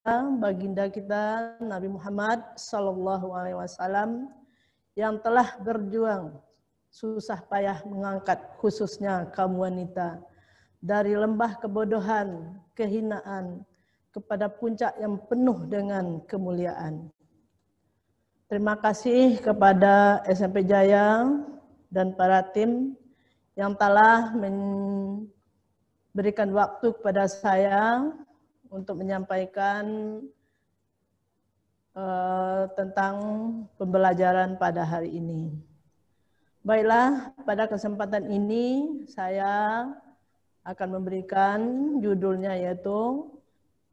baginda kita Nabi Muhammad SAW yang telah berjuang susah payah mengangkat khususnya kaum wanita dari lembah kebodohan, kehinaan kepada puncak yang penuh dengan kemuliaan. Terima kasih kepada SMP Jaya dan para tim yang telah memberikan waktu kepada saya untuk menyampaikan tentang pembelajaran pada hari ini. Baiklah, pada kesempatan ini saya akan memberikan judulnya yaitu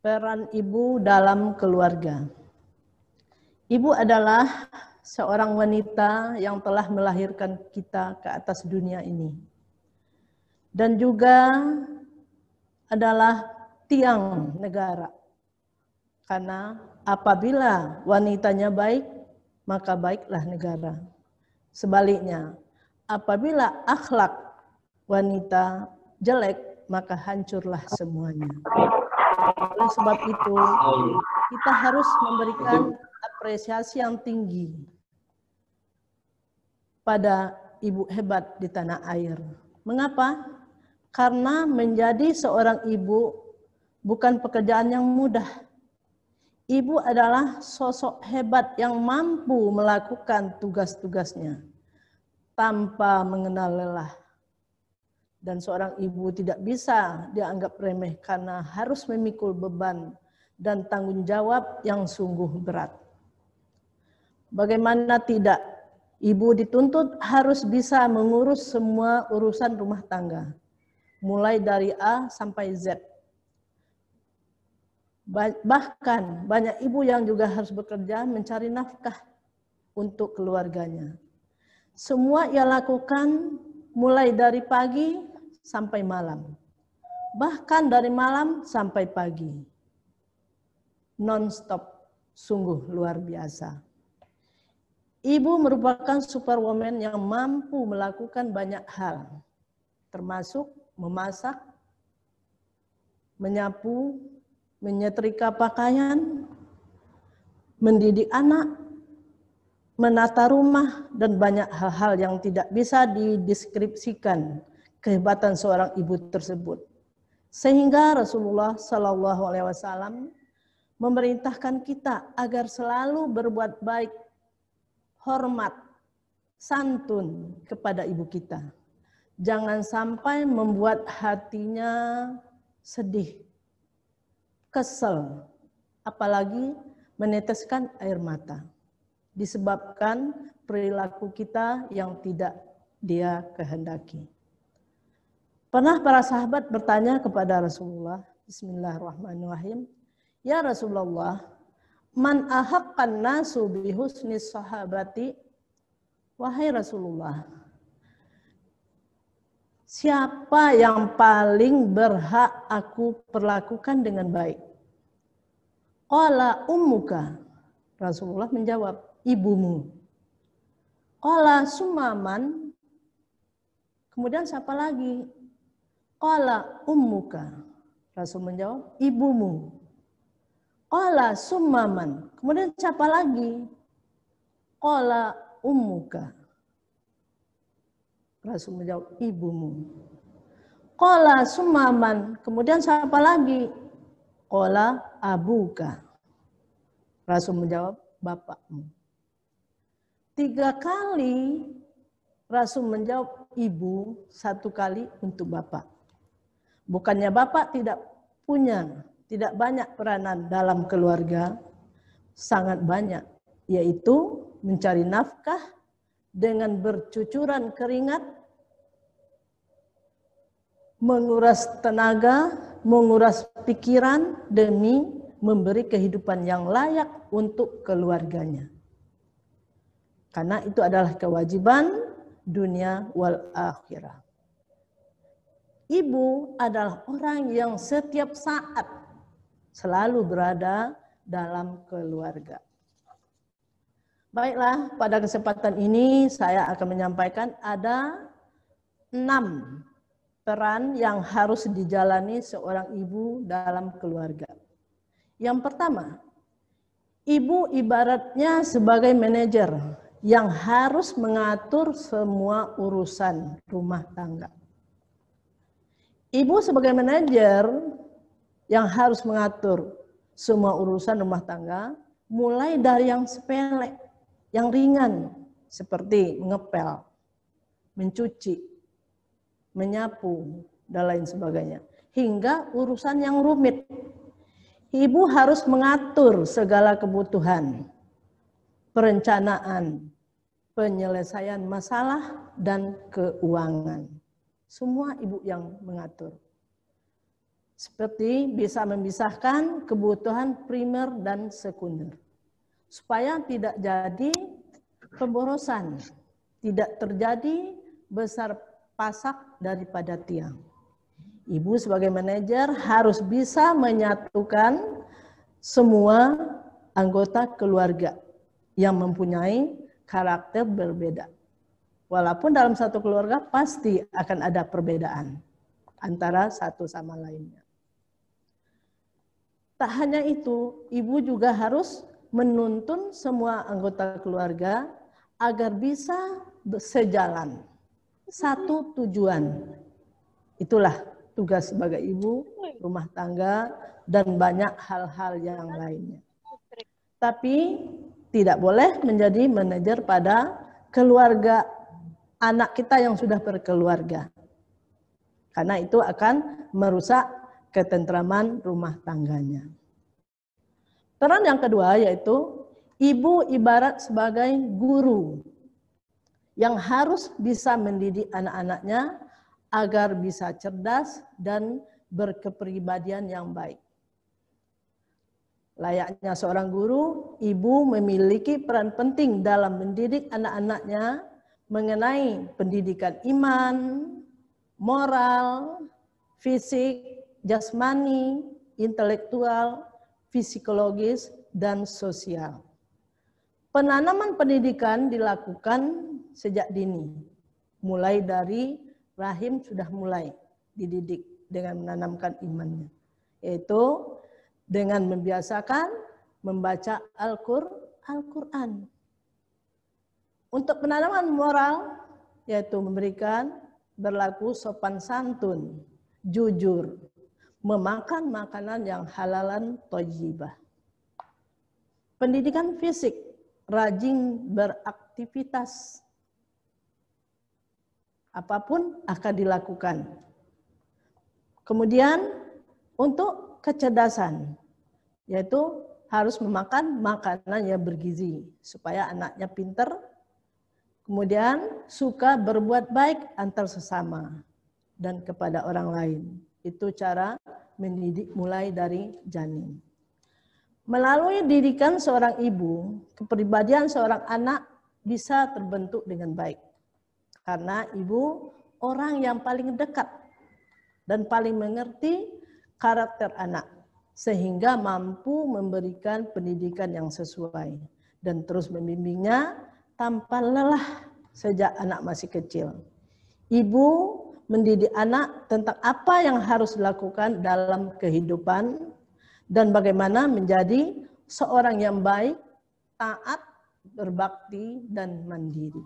Peran Ibu dalam Keluarga. Ibu adalah seorang wanita yang telah melahirkan kita ke atas dunia ini. Dan juga adalah tiang negara. Karena apabila wanitanya baik, maka baiklah negara. Sebaliknya, apabila akhlak wanita jelek, maka hancurlah semuanya. Oleh sebab itu, kita harus memberikan apresiasi yang tinggi pada ibu hebat di tanah air. Mengapa? Karena menjadi seorang ibu bukan pekerjaan yang mudah. Ibu adalah sosok hebat yang mampu melakukan tugas-tugasnya tanpa mengenal lelah. Dan seorang ibu tidak bisa dianggap remeh karena harus memikul beban dan tanggung jawab yang sungguh berat. Bagaimana tidak, ibu dituntut harus bisa mengurus semua urusan rumah tangga, mulai dari A sampai Z. Bahkan banyak ibu yang juga harus bekerja mencari nafkah untuk keluarganya. Semua ia lakukan mulai dari pagi sampai malam. Bahkan dari malam sampai pagi. Non-stop, sungguh luar biasa. Ibu merupakan superwoman yang mampu melakukan banyak hal. Termasuk memasak, menyapu, menyetrika pakaian, mendidik anak, menata rumah, dan banyak hal-hal yang tidak bisa dideskripsikan kehebatan seorang ibu tersebut. Sehingga Rasulullah SAW memerintahkan kita agar selalu berbuat baik, hormat, santun kepada ibu kita. Jangan sampai membuat hatinya sedih, kesel, apalagi meneteskan air mata. Disebabkan perilaku kita yang tidak dia kehendaki. Pernah para sahabat bertanya kepada Rasulullah, Bismillahirrahmanirrahim, Ya Rasulullah, man ahaqqan nasu bihusni sahabati? Wahai Rasulullah, siapa yang paling berhak aku perlakukan dengan baik? Qala ummuka. Rasulullah menjawab, ibumu. Qala sumaman. Kemudian siapa lagi? Qala ummuka. Rasul menjawab, ibumu. Qala sumaman. Kemudian siapa lagi? Qala ummuka. Rasul menjawab, ibumu. Qala sumaman. Kemudian siapa lagi? Qala abuka. Rasul menjawab, bapakmu. 3 kali Rasul menjawab ibu, 1 kali untuk bapak. Bukannya bapak tidak banyak peranan dalam keluarga, sangat banyak, yaitu mencari nafkah dengan bercucuran keringat, menguras tenaga, menguras pikiran demi memberi kehidupan yang layak untuk keluarganya. Karena itu adalah kewajiban dunia wal akhirah. Ibu adalah orang yang setiap saat selalu berada dalam keluarga. Baiklah, pada kesempatan ini saya akan menyampaikan ada 6 peran yang harus dijalani seorang ibu dalam keluarga. Yang pertama, ibu ibaratnya sebagai manajer yang harus mengatur semua urusan rumah tangga. Ibu sebagai manajer yang harus mengatur semua urusan rumah tangga, mulai dari yang sepele, yang ringan, seperti mengepel, mencuci, menyapu, dan lain sebagainya, hingga urusan yang rumit. Ibu harus mengatur segala kebutuhan, perencanaan, penyelesaian masalah, dan keuangan. Semua ibu yang mengatur. Seperti bisa memisahkan kebutuhan primer dan sekunder. Supaya tidak jadi pemborosan, tidak terjadi besar pasak daripada tiang. Ibu sebagai manajer harus bisa menyatukan semua anggota keluarga yang mempunyai karakter berbeda. Walaupun dalam satu keluarga pasti akan ada perbedaan antara satu sama lainnya. Tak hanya itu, ibu juga harus menuntun semua anggota keluarga agar bisa sejalan, satu tujuan. Itulah tugas sebagai ibu rumah tangga dan banyak hal-hal yang lainnya. Tapi tidak boleh menjadi manajer pada keluarga anak kita yang sudah berkeluarga. Karena itu akan merusak ketentraman rumah tangganya. Peran yang kedua yaitu ibu ibarat sebagai guru yang harus bisa mendidik anak-anaknya agar bisa cerdas dan berkepribadian yang baik. Layaknya seorang guru, ibu memiliki peran penting dalam mendidik anak-anaknya mengenai pendidikan iman, moral, fisik, jasmani, intelektual, psikologis, dan sosial. Penanaman pendidikan dilakukan sejak dini, mulai dari rahim sudah mulai dididik dengan menanamkan imannya, yaitu dengan membiasakan membaca Al-Quran. Untuk penanaman moral, yaitu memberikan berlaku sopan santun, jujur, memakan makanan yang halalan thayyibah. Pendidikan fisik, rajin beraktivitas, apapun akan dilakukan. Kemudian untuk kecerdasan, yaitu harus memakan makanan yang bergizi supaya anaknya pintar. Kemudian suka berbuat baik antar sesama dan kepada orang lain. Itu cara mendidik mulai dari janin. Melalui didikan seorang ibu, kepribadian seorang anak bisa terbentuk dengan baik. Karena ibu orang yang paling dekat dan paling mengerti karakter anak, sehingga mampu memberikan pendidikan yang sesuai dan terus membimbingnya tanpa lelah sejak anak masih kecil. Ibu mendidik anak tentang apa yang harus dilakukan dalam kehidupan dan bagaimana menjadi seorang yang baik, taat, berbakti, dan mandiri.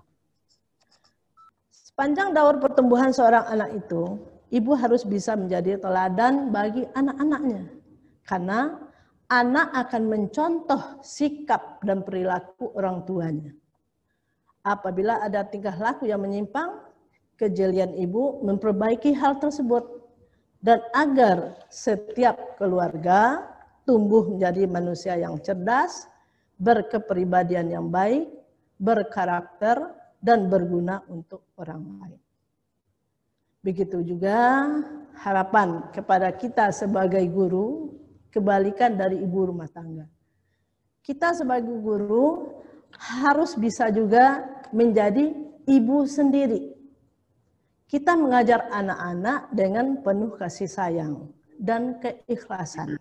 Sepanjang daur pertumbuhan seorang anak itu, ibu harus bisa menjadi teladan bagi anak-anaknya. Karena anak akan mencontoh sikap dan perilaku orang tuanya. Apabila ada tingkah laku yang menyimpang, kejelian ibu memperbaiki hal tersebut. Dan agar setiap keluarga tumbuh menjadi manusia yang cerdas, berkepribadian yang baik, berkarakter, dan berguna untuk orang lain. Begitu juga harapan kepada kita sebagai guru, kebalikan dari ibu rumah tangga. Kita sebagai guru harus bisa juga menjadi ibu sendiri. Kita mengajar anak-anak dengan penuh kasih sayang dan keikhlasan.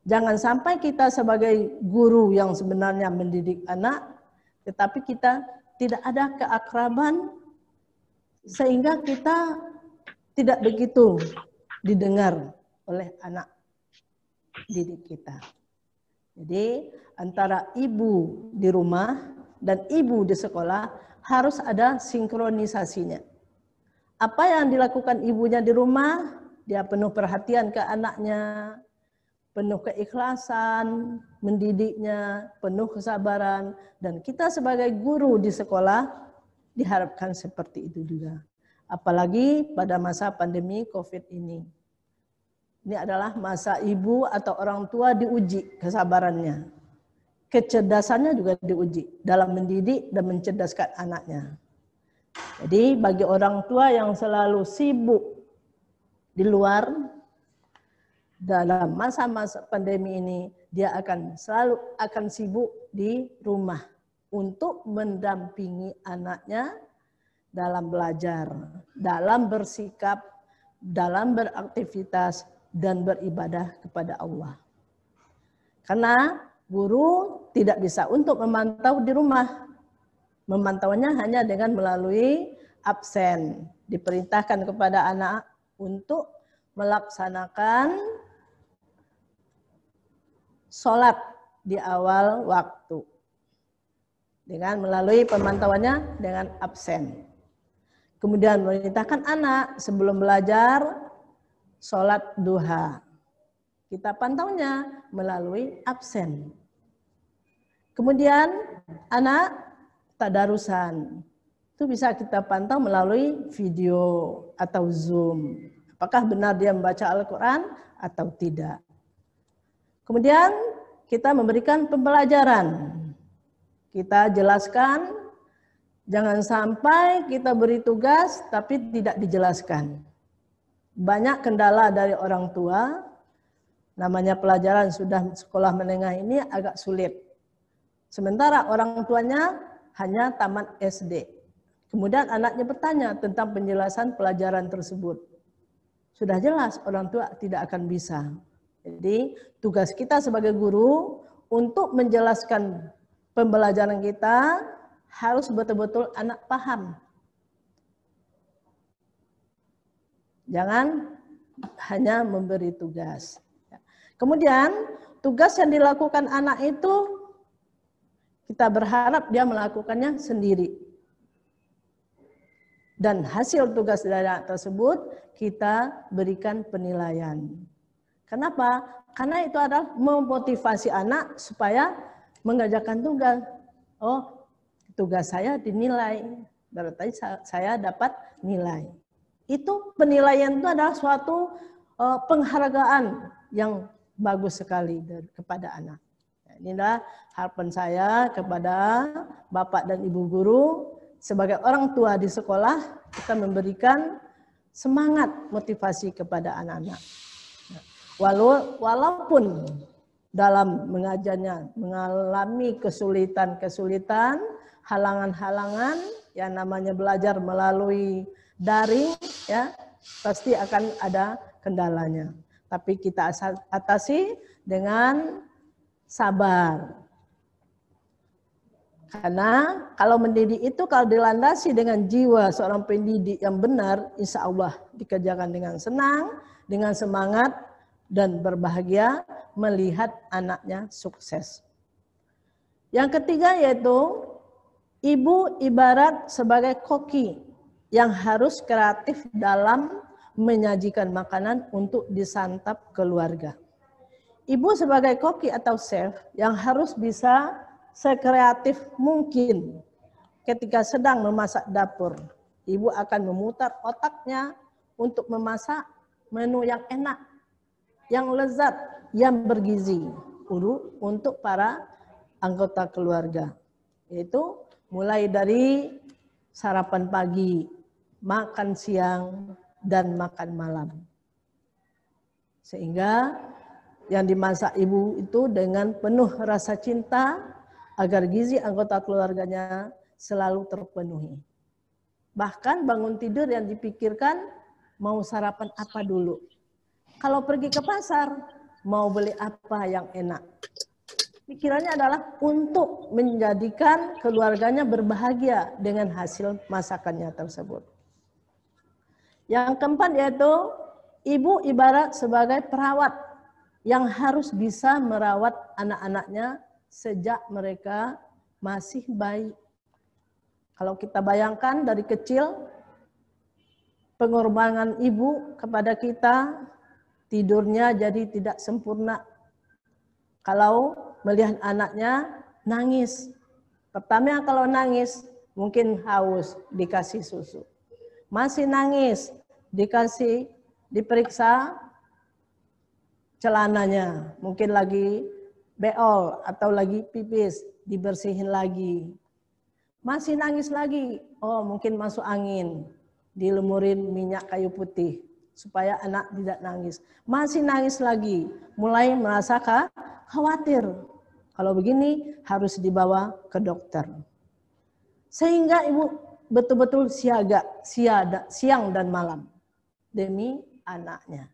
Jangan sampai kita sebagai guru yang sebenarnya mendidik anak, tetapi kita tidak ada keakraban sehingga kita tidak begitu didengar oleh anak didik kita. Jadi antara ibu di rumah dan ibu di sekolah harus ada sinkronisasinya. Apa yang dilakukan ibunya di rumah, dia penuh perhatian ke anaknya, penuh keikhlasan, mendidiknya, penuh kesabaran. Dan kita sebagai guru di sekolah diharapkan seperti itu juga. Apalagi pada masa pandemi COVID ini. Ini adalah masa ibu atau orang tua diuji kesabarannya. Kecerdasannya juga diuji dalam mendidik dan mencerdaskan anaknya. Jadi bagi orang tua yang selalu sibuk di luar, dalam masa-masa pandemi ini, dia selalu akan sibuk di rumah untuk mendampingi anaknya dalam belajar, dalam bersikap, dalam beraktivitas, dan beribadah kepada Allah. Karena guru tidak bisa untuk memantau di rumah. Memantaunya hanya dengan melalui absen. Diperintahkan kepada anak untuk melaksanakan sholat di awal waktu. Dengan melalui pemantauannya dengan absen. Kemudian memerintahkan anak sebelum belajar sholat duha. Kita pantaunya melalui absen. Kemudian anak tadarusan. Itu bisa kita pantau melalui video atau Zoom. Apakah benar dia membaca Al-Quran atau tidak. Kemudian kita memberikan pembelajaran. Kita jelaskan, jangan sampai kita beri tugas tapi tidak dijelaskan. Banyak kendala dari orang tua, namanya pelajaran sudah sekolah menengah ini agak sulit. Sementara orang tuanya hanya tamat SD. Kemudian anaknya bertanya tentang penjelasan pelajaran tersebut. Sudah jelas orang tua tidak akan bisa. Jadi tugas kita sebagai guru untuk menjelaskan pembelajaran kita harus betul-betul anak paham. Jangan hanya memberi tugas. Kemudian tugas yang dilakukan anak itu kita berharap dia melakukannya sendiri. Dan hasil tugas dari anak tersebut kita berikan penilaian. Kenapa? Karena itu adalah memotivasi anak supaya mengerjakan tugas. Oh, tugas saya dinilai. Berarti saya dapat nilai. Itu penilaian itu adalah suatu penghargaan yang bagus sekali kepada anak. Inilah harapan saya kepada Bapak dan Ibu guru. Sebagai orang tua di sekolah, kita memberikan semangat motivasi kepada anak-anak. Walaupun dalam mengajarnya mengalami kesulitan-kesulitan, halangan-halangan, yang namanya belajar melalui daring, ya pasti akan ada kendalanya. Tapi kita atasi dengan sabar. Karena kalau mendidik itu kalau dilandasi dengan jiwa seorang pendidik yang benar, insya Allah dikerjakan dengan senang, dengan semangat, dan berbahagia melihat anaknya sukses. Yang ketiga yaitu, ibu ibarat sebagai koki yang harus kreatif dalam menyajikan makanan untuk disantap keluarga. Ibu sebagai koki atau chef yang harus bisa sekreatif mungkin ketika sedang memasak dapur. Ibu akan memutar otaknya untuk memasak menu yang enak, yang lezat, yang bergizi untuk para anggota keluarga. Yaitu mulai dari sarapan pagi, makan siang, dan makan malam. Sehingga yang dimasak ibu itu dengan penuh rasa cinta agar gizi anggota keluarganya selalu terpenuhi. Bahkan bangun tidur yang dipikirkan mau sarapan apa dulu. Kalau pergi ke pasar mau beli apa yang enak. Pikirannya adalah untuk menjadikan keluarganya berbahagia dengan hasil masakannya tersebut. Yang keempat yaitu ibu ibarat sebagai perawat yang harus bisa merawat anak-anaknya sejak mereka masih bayi. Kalau kita bayangkan dari kecil, pengorbanan ibu kepada kita, tidurnya jadi tidak sempurna. Kalau melihat anaknya nangis, pertama kalau nangis mungkin haus, dikasih susu. Masih nangis, diperiksa celananya, mungkin lagi beol atau lagi pipis, dibersihin lagi. Masih nangis lagi, oh mungkin masuk angin, dilumurin minyak kayu putih supaya anak tidak nangis. Masih nangis lagi, mulai merasa khawatir. Kalau begini harus dibawa ke dokter. Sehingga ibu betul-betul siaga, siang dan malam demi anaknya.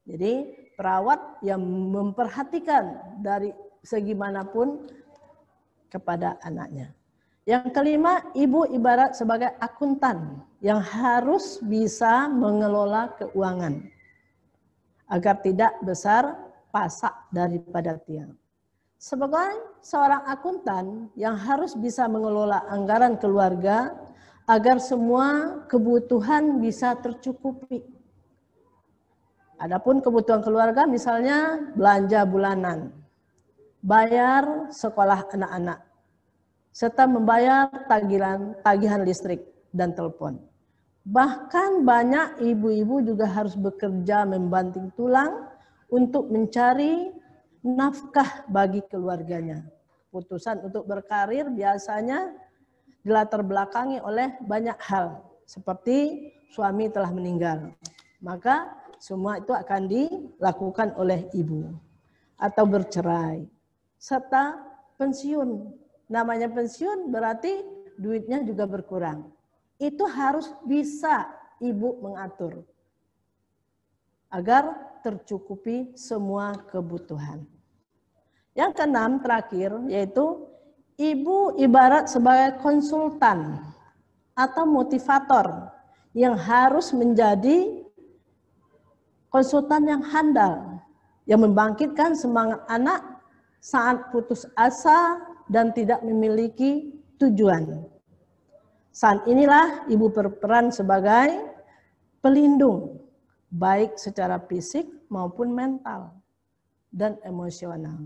Jadi perawat yang memperhatikan dari segi manapun kepada anaknya. Yang kelima, ibu ibarat sebagai akuntan yang harus bisa mengelola keuangan agar tidak besar pasak daripada tiang. Sebagai seorang akuntan yang harus bisa mengelola anggaran keluarga agar semua kebutuhan bisa tercukupi. Adapun kebutuhan keluarga misalnya belanja bulanan, bayar sekolah anak-anak, serta membayar tagihan listrik dan telepon. Bahkan banyak ibu-ibu juga harus bekerja membanting tulang untuk mencari nafkah bagi keluarganya. Putusan untuk berkarir biasanya dilatar belakangi oleh banyak hal, seperti suami telah meninggal. Maka semua itu akan dilakukan oleh ibu. Atau bercerai. Serta pensiun. Namanya pensiun berarti duitnya juga berkurang. Itu harus bisa ibu mengatur. Agar tercukupi semua kebutuhan. Yang keenam terakhir yaitu ibu ibarat sebagai konsultan atau motivator yang harus menjadi konsultan yang handal, yang membangkitkan semangat anak saat putus asa dan tidak memiliki tujuan. Saat inilah ibu berperan sebagai pelindung, baik secara fisik maupun mental dan emosional.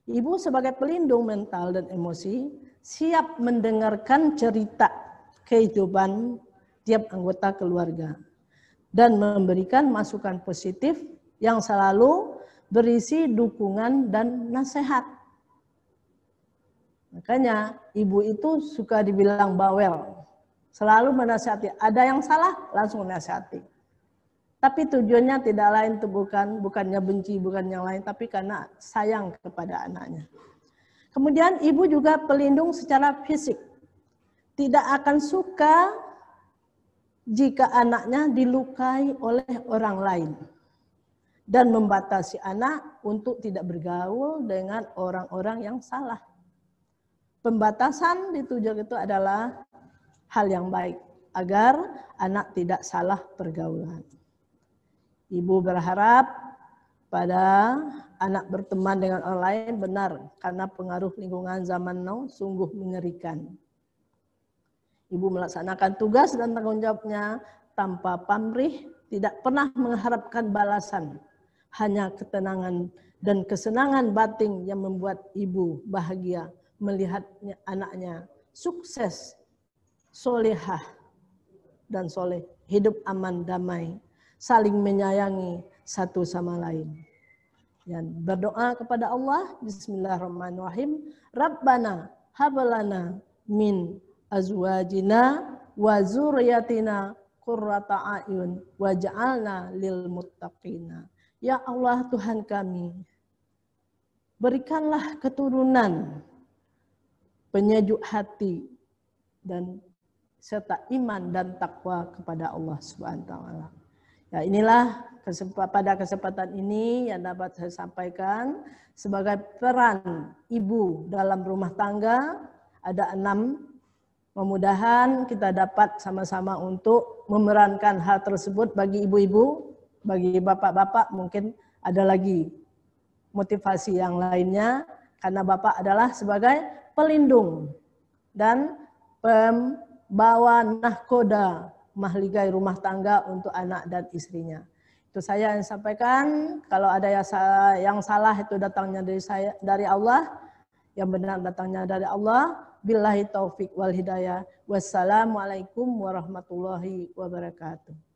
Ibu sebagai pelindung mental dan emosi siap mendengarkan cerita kehidupan tiap anggota keluarga dan memberikan masukan positif yang selalu berisi dukungan dan nasihat. Makanya ibu itu suka dibilang bawel, selalu menasihati. Ada yang salah langsung menasihati. Tapi tujuannya tidak lain itu bukannya benci, bukan yang lain, tapi karena sayang kepada anaknya. Kemudian ibu juga pelindung secara fisik. Tidak akan suka jika anaknya dilukai oleh orang lain. Dan membatasi anak untuk tidak bergaul dengan orang-orang yang salah. Pembatasan ditujukan itu adalah hal yang baik. Agar anak tidak salah pergaulan. Ibu berharap pada anak berteman dengan orang lain benar. Karena pengaruh lingkungan zaman now sungguh mengerikan. Ibu melaksanakan tugas dan tanggung jawabnya tanpa pamrih, tidak pernah mengharapkan balasan. Hanya ketenangan dan kesenangan batin yang membuat ibu bahagia melihat anaknya sukses, solehah, dan soleh, hidup aman damai, saling menyayangi satu sama lain. Dan berdoa kepada Allah, bismillahirrahmanirrahim, Rabbana hablana min azwajina wa zurriyatina qurrata a'yun waj'alna lil muttaqina. Ya Allah Tuhan kami, berikanlah keturunan penyejuk hati dan serta iman dan takwa kepada Allah Subhanahu wa taala. Ya, inilah pada kesempatan ini yang dapat saya sampaikan sebagai peran ibu dalam rumah tangga. Ada 6. Mudah-mudahan kita dapat sama-sama untuk memerankan hal tersebut bagi ibu-ibu, bagi bapak-bapak mungkin ada lagi motivasi yang lainnya, karena Bapak adalah sebagai pelindung dan pembawa nahkoda mahligai rumah tangga untuk anak dan istrinya. Itu saya yang sampaikan. Kalau ada yang salah itu datangnya dari Allah, yang benar datangnya dari Allah. Billahi taufik wal hidayah. Wassalamualaikum warahmatullahi wabarakatuh.